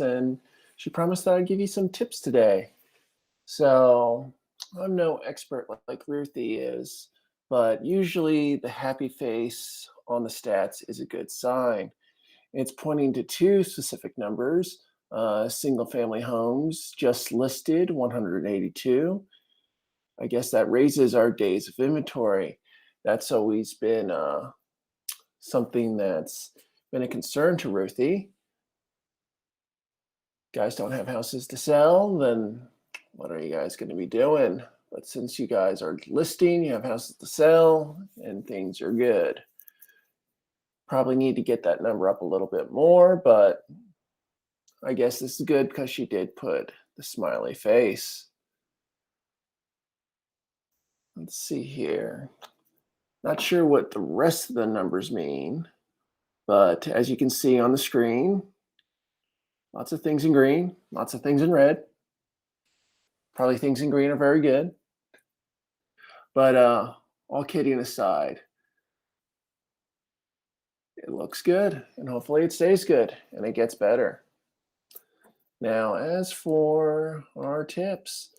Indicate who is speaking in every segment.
Speaker 1: and she promised that I'd give you some tips today. So I'm no expert like Ruthie is, but usually the happy face on the stats is a good sign. It's pointing to two specific numbers. Single family homes just listed 182. I guess that raises our days of inventory. That's always been something that's been a concern to Ruthie. Guys don't have houses to sell, then what are you guys going to be doing? But since you guys are listing, you have houses to sell, and things are good. Probably need to get that number up a little bit more, but I guess this is good because she did put the smiley face. Let's see here. Not sure what the rest of the numbers mean, but as you can see on the screen, lots of things in green, lots of things in red. Probably things in green are very good. But all kidding aside, it looks good, and hopefully it stays good and it gets better. Now, as for our tips,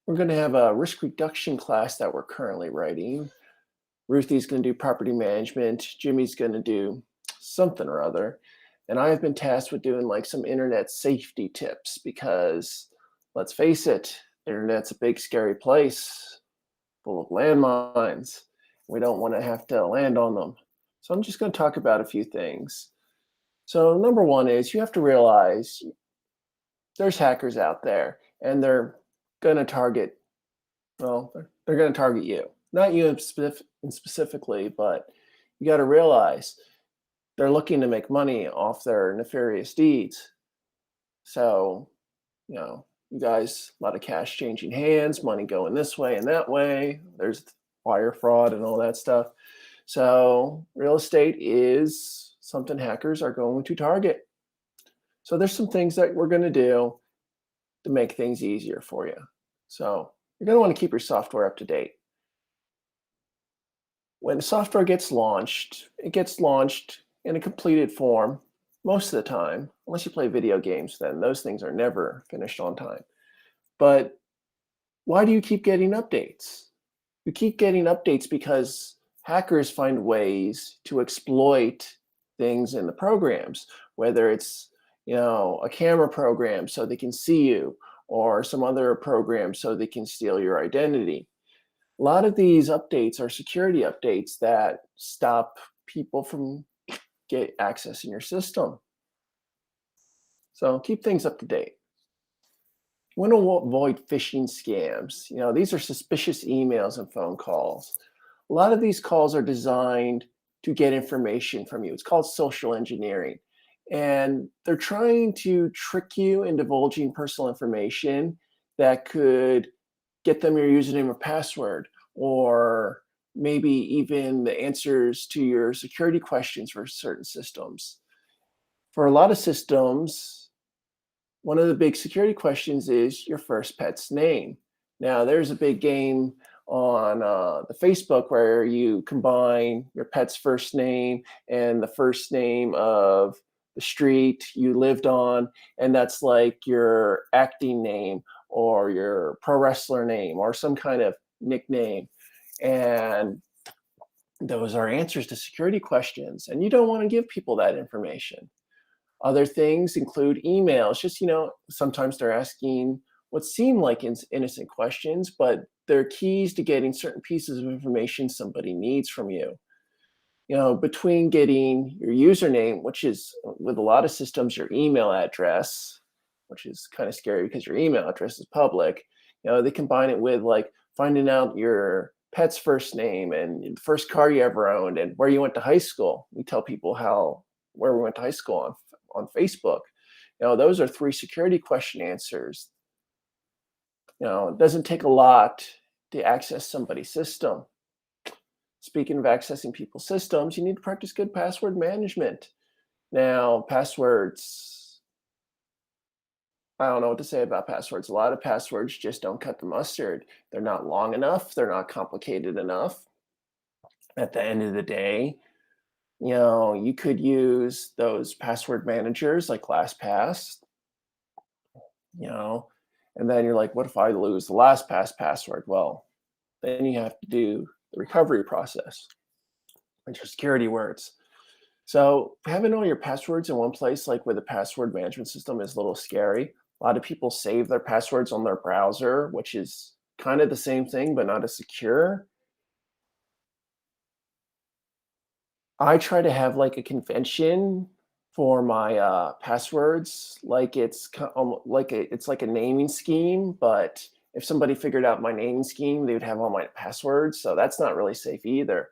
Speaker 1: we're going to have a risk reduction class that we're currently writing. Ruthie's going to do property management. Jimmy's going to do something or other. And I have been tasked with doing like some internet safety tips because let's face it, the internet's a big, scary place full of landmines. We don't want to have to land on them. So I'm just going to talk about a few things. So number one is you have to realize there's hackers out there and they're going to target, well, they're going to target you. Not you specifically, but you got to realize they're looking to make money off their nefarious deeds. So, you guys, a lot of cash changing hands, money going this way and that way. There's wire fraud and all that stuff. So real estate is something hackers are going to target. So there's some things that we're going to do to make things easier for you. So you're going to want to keep your software up to date. When software gets launched, it gets launched in a completed form most of the time, unless you play video games, then those things are never finished on time. But why do you keep getting updates? You keep getting updates because hackers find ways to exploit things in the programs, whether it's a camera program so they can see you, or some other program so they can steal your identity. A lot of these updates are security updates that stop people from accessing your system. So keep things up to date. You want to avoid phishing scams. These are suspicious emails and phone calls. A lot of these calls are designed to get information from you. It's called social engineering. And they're trying to trick you into divulging personal information that could get them your username or password, or maybe even the answers to your security questions for certain systems. For a lot of systems, one of the big security questions is your first pet's name. Now, there's a big game on the Facebook where you combine your pet's first name and the first name of the street you lived on, and that's like your acting name or your pro wrestler name or some kind of nickname. And those are answers to security questions, and you don't want to give people that information. Other things include emails. Just, sometimes they're asking what seem like innocent questions, but they're keys to getting certain pieces of information somebody needs from you. Between getting your username, which is with a lot of systems, your email address, which is kind of scary because your email address is public. They combine it with like finding out your pet's first name and the first car you ever owned and where you went to high school. We tell people where we went to high school on Facebook. Those are 3 security question answers. It doesn't take a lot to access somebody's system. Speaking of accessing people's systems, you need to practice good password management. Now, passwords, I don't know what to say about passwords. A lot of passwords just don't cut the mustard. They're not long enough. They're not complicated enough. At the end of the day, You could use those password managers like LastPass, you know, and then you're like, what if I lose the LastPass password? Well, then you have to do the recovery process, which are security words. So having all your passwords in one place, like with a password management system, is a little scary. A lot of people save their passwords on their browser, which is kind of the same thing, but not as secure. I try to have like a convention for my passwords, like it's like a naming scheme. But if somebody figured out my naming scheme, they would have all my passwords. So that's not really safe either.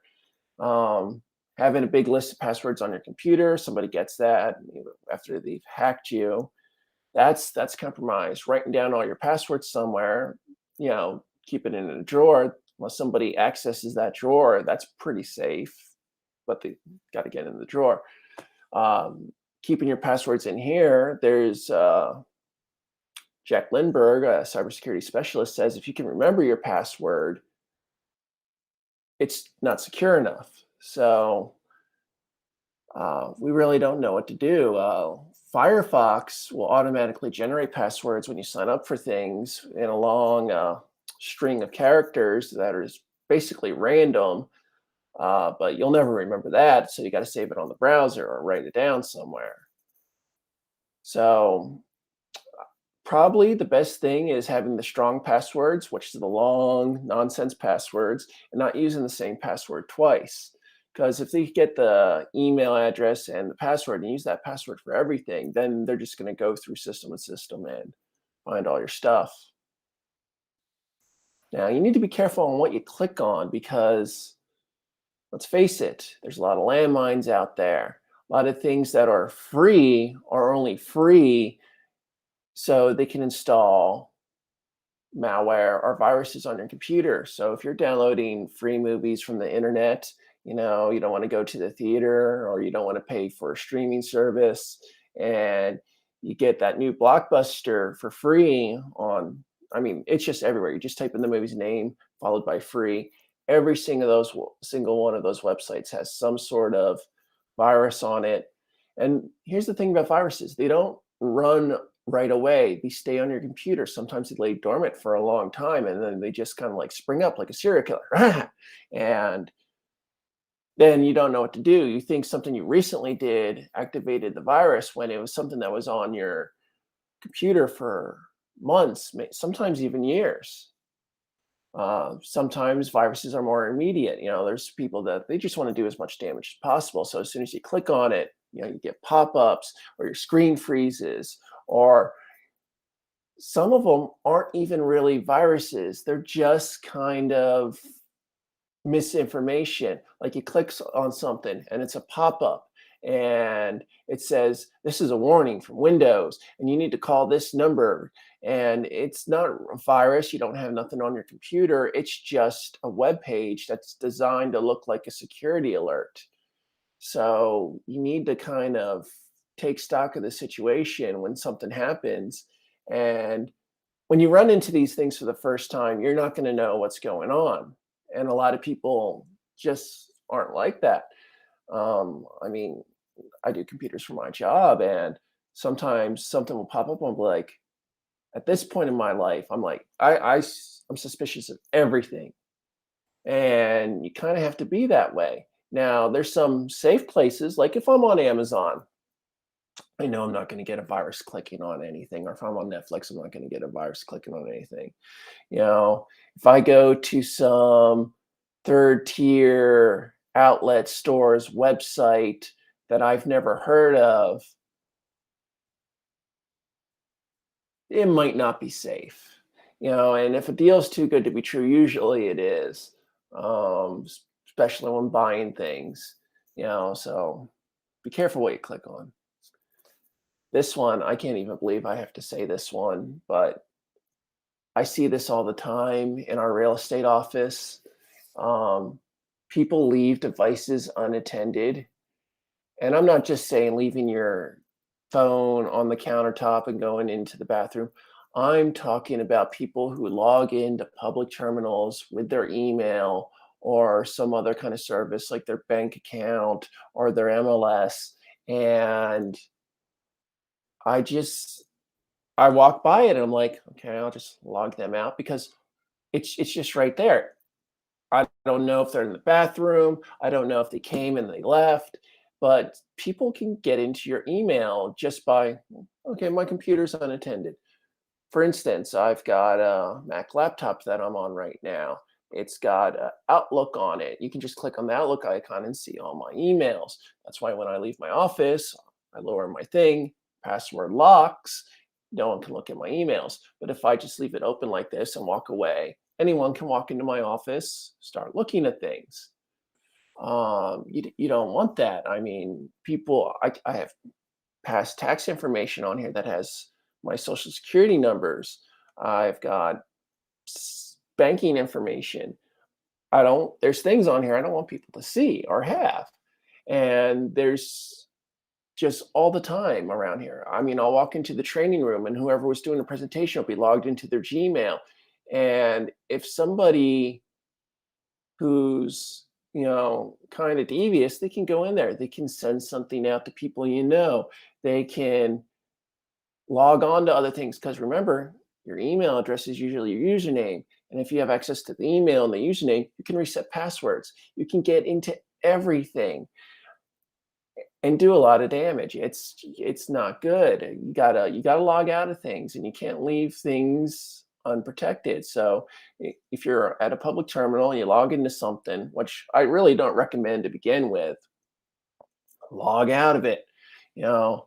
Speaker 1: Um, Having a big list of passwords on your computer, somebody gets that after they've hacked you. That's compromised. Writing down all your passwords somewhere, keep it in a drawer. Unless somebody accesses that drawer, that's pretty safe, but they got to get in the drawer. Keeping your passwords in here, there's Jack Lindbergh, a cybersecurity specialist, says if you can remember your password, it's not secure enough. So we really don't know what to do. Firefox will automatically generate passwords when you sign up for things in a long string of characters that is basically random, but you'll never remember that. So you got to save it on the browser or write it down somewhere. So probably the best thing is having the strong passwords, which is the long nonsense passwords, and not using the same password twice. Because if they get the email address and the password and use that password for everything, then they're just going to go through system and system and find all your stuff. Now, you need to be careful on what you click on because let's face it, there's a lot of landmines out there. A lot of things that are free are only free so they can install malware or viruses on your computer. So if you're downloading free movies from the internet, you don't want to go to the theater or you don't want to pay for a streaming service, and you get that new blockbuster for free I mean, it's just everywhere. You just type in the movie's name followed by free. Every single one of those websites has some sort of virus on it. And here's the thing about viruses. They don't run right away. They stay on your computer. Sometimes they lay dormant for a long time and then they just kind of like spring up like a serial killer. And then you don't know what to do. You think something you recently did activated the virus when it was something that was on your computer for months, sometimes even years. Sometimes viruses are more immediate. There's people that they just want to do as much damage as possible. So as soon as you click on it, you get pop-ups or your screen freezes, or some of them aren't even really viruses. They're just kind of misinformation. Like you click on something and it's a pop-up and it says, this is a warning from Windows and you need to call this number. And it's not a virus. You don't have nothing on your computer. It's just a web page that's designed to look like a security alert. So you need to kind of take stock of the situation when something happens. And when you run into these things for the first time, you're not going to know what's going on. And a lot of people just aren't like that. I mean, I do computers for my job, and sometimes something will pop up. And I'm like, at this point in my life, I'm like, I'm suspicious of everything. And you kind of have to be that way. Now, there's some safe places, like if I'm on Amazon, I know I'm not going to get a virus clicking on anything. Or if I'm on Netflix, I'm not going to get a virus clicking on anything. If I go to some third tier outlet store's website that I've never heard of, it might not be safe. And if a deal's too good to be true, usually it is, especially when buying things, so be careful what you click on. This one, I can't even believe I have to say this one, but I see this all the time in our real estate office. Um, People leave devices unattended. And I'm not just saying leaving your phone on the countertop and going into the bathroom. I'm talking about people who log into public terminals with their email or some other kind of service like their bank account or their MLS. And I just I walk by it and I'm like, okay, I'll just log them out because it's just right there. I don't know if they're in the bathroom. I don't know if they came and they left, but people can get into your email just by, okay, my computer's unattended. For instance, I've got a Mac laptop that I'm on right now. It's got Outlook on it. You can just click on the Outlook icon and see all my emails. That's why when I leave my office, I lower my thing, password locks, no one can look at my emails. But if I just leave it open like this and walk away, anyone can walk into my office, start looking at things. You don't want that. I mean, I have past tax information on here that has my social security numbers. I've got banking information. There's things on here I don't want people to see or have. And there's just all the time around here. I mean, I'll walk into the training room and whoever was doing the presentation will be logged into their Gmail. And if somebody who's, kind of devious, they can go in there. They can send something out to people They can log on to other things because remember, your email address is usually your username. And if you have access to the email and the username, you can reset passwords. You can get into everything and do a lot of damage. It's not good. You gotta log out of things, and you can't leave things unprotected. So if you're at a public terminal and you log into something, which I really don't recommend to begin with, log out of it. You know,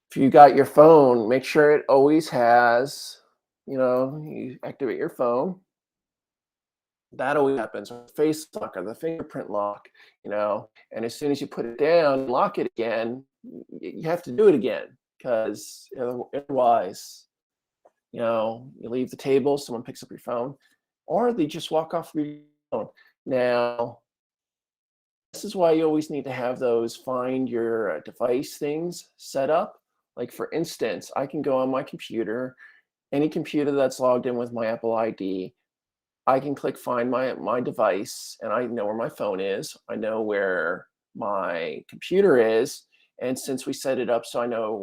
Speaker 1: if you got your phone, make sure it always has, you activate your phone. That always happens, or face lock or the fingerprint lock, and as soon as you put it down, lock it again, you have to do it again because otherwise, you leave the table, someone picks up your phone, or they just walk off your phone. Now, this is why you always need to have those find your device things set up. Like for instance, I can go on my computer, any computer that's logged in with my Apple ID, I can click find my device and I know where my phone is. I know where my computer is. And since we set it up so I know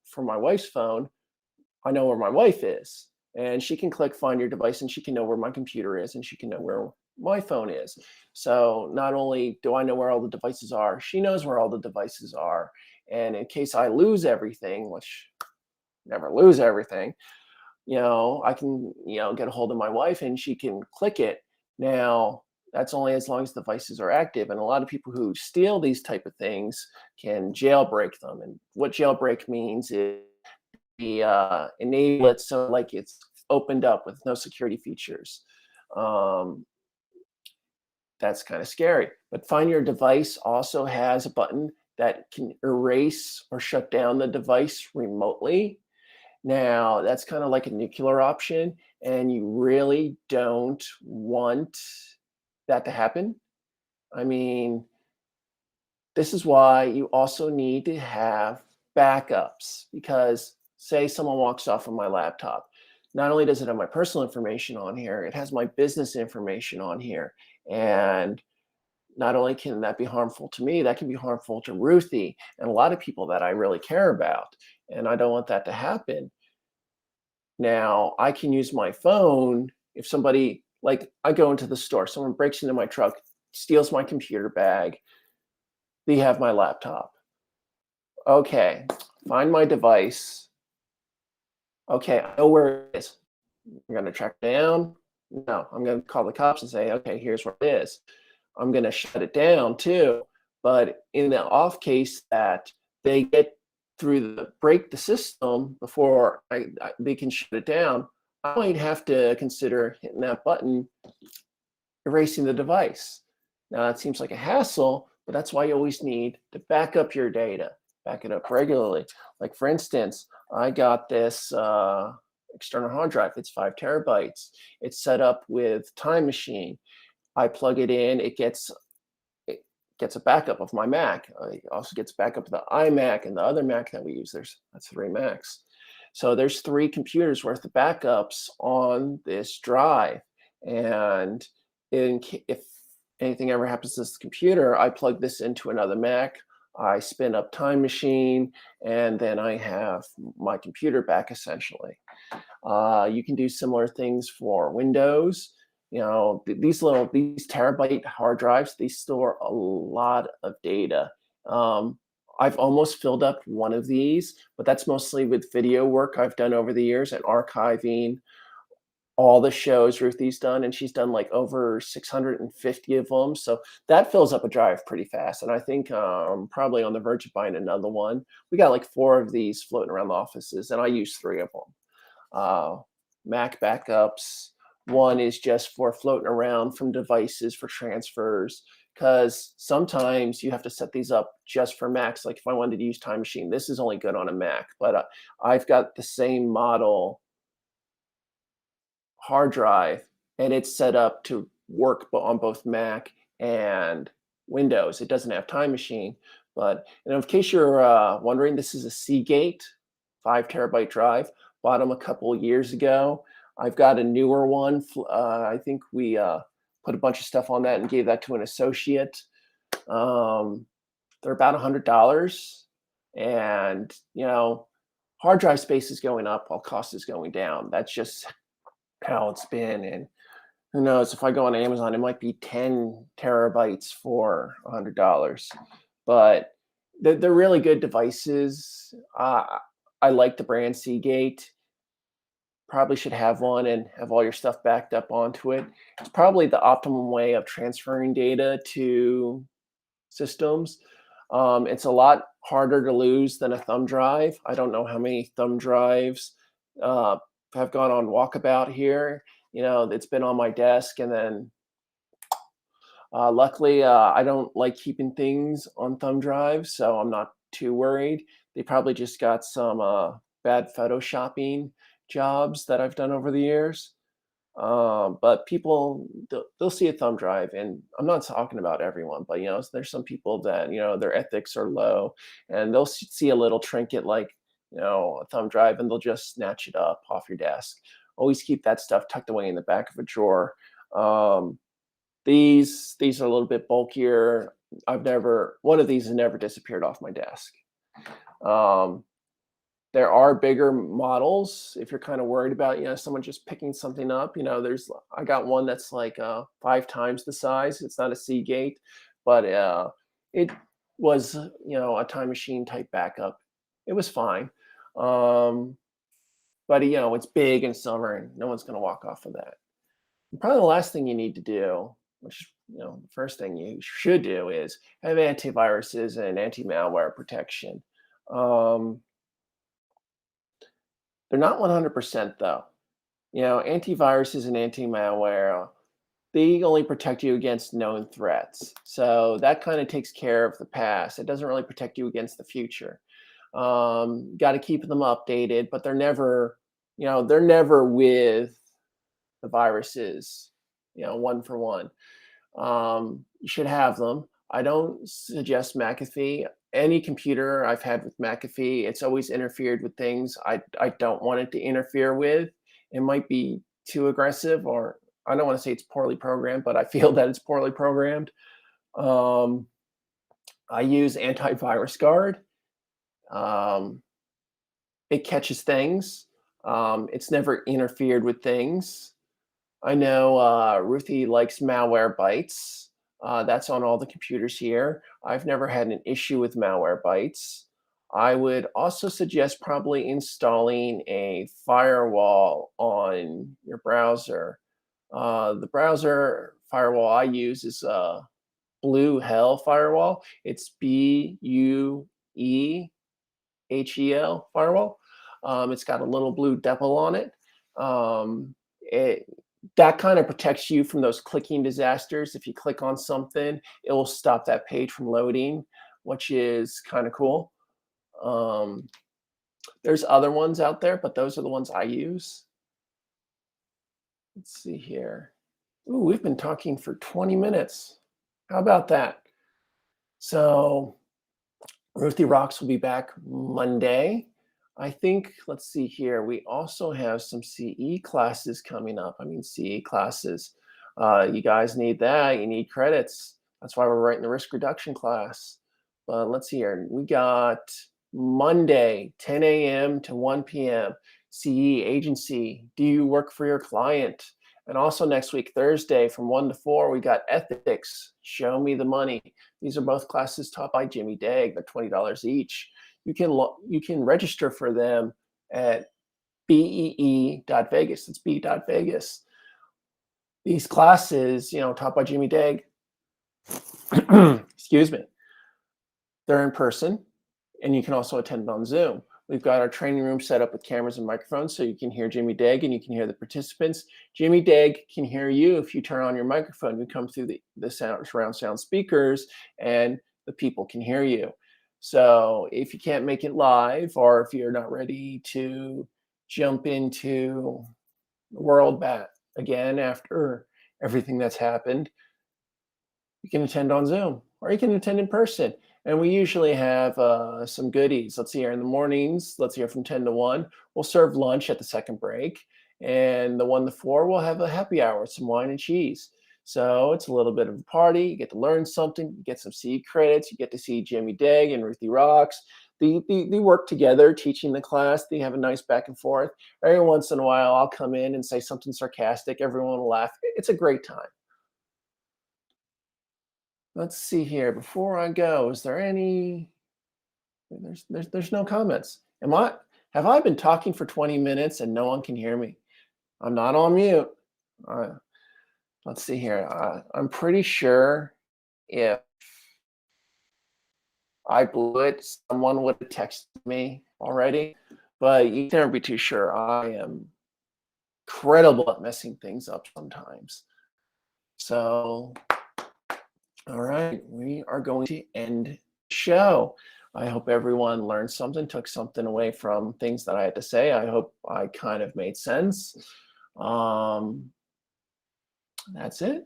Speaker 1: for my wife's phone, I know where my wife is. And she can click find your device and she can know where my computer is and she can know where my phone is. So not only do I know where all the devices are, she knows where all the devices are. And in case I lose everything, which never lose everything, I can, get a hold of my wife and she can click it. Now, that's only as long as the devices are active. And a lot of people who steal these type of things can jailbreak them. And what jailbreak means is enable it so like it's opened up with no security features. That's kind of scary. But Find Your Device also has a button that can erase or shut down the device remotely. Now, that's kind of like a nuclear option, and you really don't want that to happen. I mean, this is why you also need to have backups because say someone walks off of my laptop. Not only does it have my personal information on here, it has my business information on here. And not only can that be harmful to me, that can be harmful to Ruthie and a lot of people that I really care about. And I don't want that to happen. Now, I can use my phone if somebody, like I go into the store, someone breaks into my truck, steals my computer bag, they have my laptop. Okay, find my device. Okay, I know where it is. I'm going to track it down. No, I'm going to call the cops and say, okay, here's where it is. I'm going to shut it down too. But in the off case that they get break the system before they can shut it down, I might have to consider hitting that button, erasing the device. Now that seems like a hassle, but that's why you always need to back up your data, back it up regularly. Like for instance, I got this external hard drive. It's 5 terabytes. It's set up with Time Machine. I plug it in. It gets a backup of my Mac. It also gets backup of the iMac and the other Mac that we use. That's 3 Macs. So there's 3 computers worth of backups on this drive. And if anything ever happens to this computer, I plug this into another Mac, I spin up Time Machine, and then I have my computer back essentially. You can do similar things for Windows. You know, these terabyte hard drives, they store a lot of data. Um, I've almost filled up one of these, but that's mostly with video work I've done over the years and archiving all the shows Ruthie's done, and she's done like over 650 of them. So that fills up a drive pretty fast. And I think probably on the verge of buying another one. We got like 4 of these floating around the offices, and I use 3 of them. Mac backups. One is just for floating around from devices for transfers, because sometimes you have to set these up just for Macs. Like if I wanted to use Time Machine, this is only good on a Mac, but I've got the same model hard drive, and it's set up to work on both Mac and Windows. It doesn't have Time Machine, but in case you're wondering, this is a Seagate 5 terabyte drive. Bought them a couple years ago. I've got a newer one. I think we put a bunch of stuff on that and gave that to an associate. They're about $100, and you know, hard drive space is going up while cost is going down. That's just how it's been. And who knows, if I go on Amazon, it might be 10 terabytes for $100. But they're really good devices. I like the brand Seagate. Probably should have one and have all your stuff backed up onto it. It's probably the optimum way of transferring data to systems. It's a lot harder to lose than a thumb drive. I don't know how many thumb drives have gone on walkabout here. You know, it's been on my desk, and then luckily I don't like keeping things on thumb drives, so I'm not too worried. They probably just got some bad photoshopping jobs that I've done over the years. But people, they'll see a thumb drive, and I'm not talking about everyone, but you know, there's some people that, you know, their ethics are low, and they'll see a little trinket like, you know, a thumb drive, and they'll just snatch it up off your desk. Always keep that stuff tucked away in the back of a drawer. These are a little bit bulkier. One of these has never disappeared off my desk. There are bigger models if you're kind of worried about, you know, someone just picking something up. You know, I got one that's like 5 times the size. It's not a Seagate, but it was, you know, a Time Machine type backup. It was fine. But you know, it's big and silver, and no one's going to walk off of that. And probably the last thing you need to do, which, you know, the first thing you should do, is have antiviruses and anti-malware protection. They're not 100% though. You know, antiviruses and anti-malware, they only protect you against known threats. So that kind of takes care of the past. It doesn't really protect you against the future. Got to keep them updated, but they're never, you know, they're never with the viruses, you know, one for one. You should have them. I don't suggest McAfee. Any computer I've had with McAfee, it's always interfered with things I don't want it to interfere with. It might be too aggressive, or I don't want to say it's poorly programmed, but I feel that it's poorly programmed. I use Antivirus Guard. It catches things. It's never interfered with things. I know Ruthie likes Malwarebytes. That's on all the computers here. I've never had an issue with Malwarebytes. I would also suggest probably installing a firewall on your browser. The browser firewall I use is Blue Hell Firewall. It's BUEHEL firewall. It's got a little blue devil on it. That kind of protects you from those clicking disasters. If you click on something, it will stop that page from loading, which is kind of cool. There's other ones out there, but those are the ones I use. Let's see here. Ooh, we've been talking for 20 minutes. How about that? So Ruthie Rocks will be back Monday. I think, let's see here, we also have some CE classes coming up. CE classes. You guys need that. You need credits. That's why we're writing the risk reduction class. But let's see here. We got Monday, 10 a.m. to 1 p.m. CE agency. Do you work for your client? And also next week, Thursday, from 1 to 4, we got ethics. Show me the money. These are both classes taught by Jimmy Dague. They're $20 each. You can register for them at bee.vegas. It's b.vegas. These classes, taught by Jimmy Dague, excuse me, they're in person, and you can also attend on Zoom. We've got our training room set up with cameras and microphones so you can hear Jimmy Dague and you can hear the participants. Jimmy Dague can hear you if you turn on your microphone. You come through the surround sound speakers and the people can hear you. So if you can't make it live, or if you're not ready to jump into the world back again after everything that's happened, you can attend on Zoom or you can attend in person. And we usually have some goodies. Let's see here in the mornings, let's hear from 10 to 1. We'll serve lunch at the second break. And the 1 to 4, we'll have a happy hour with some wine and cheese. So it's a little bit of a party. You get to learn something, you get some CE credits, you get to see Jimmy Dague and Ruthie Rocks. They work together teaching the class. They have a nice back and forth. Every once in a while, I'll come in and say something sarcastic. Everyone will laugh. It's a great time. Let's see here. Before I go, is there any? There's no comments. Have I been talking for 20 minutes and no one can hear me? I'm not on mute. Let's see here. I'm pretty sure if I blew it, someone would have texted me already, but you can never be too sure. I am incredible at messing things up sometimes. So, all right, we are going to end the show. I hope everyone learned something, took something away from things that I had to say. I hope I kind of made sense. That's it.